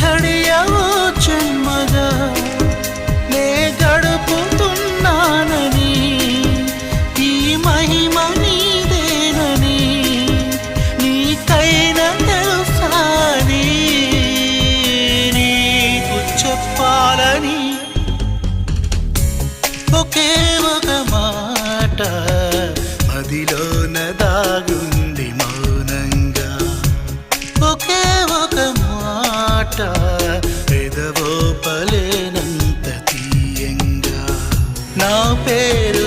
ఘడియవో జన్మగా నే గడుపుతున్నానని ఈ మహిమ నీదేనని నీకైనా తెలుసాని నీకు చెప్పాలని ఒకే ఒక మాట మదిలోన దాగుంది మౌనంగా ఒకే ఒక మాట పెదవో పలేనంత తీయంగా నా పేరు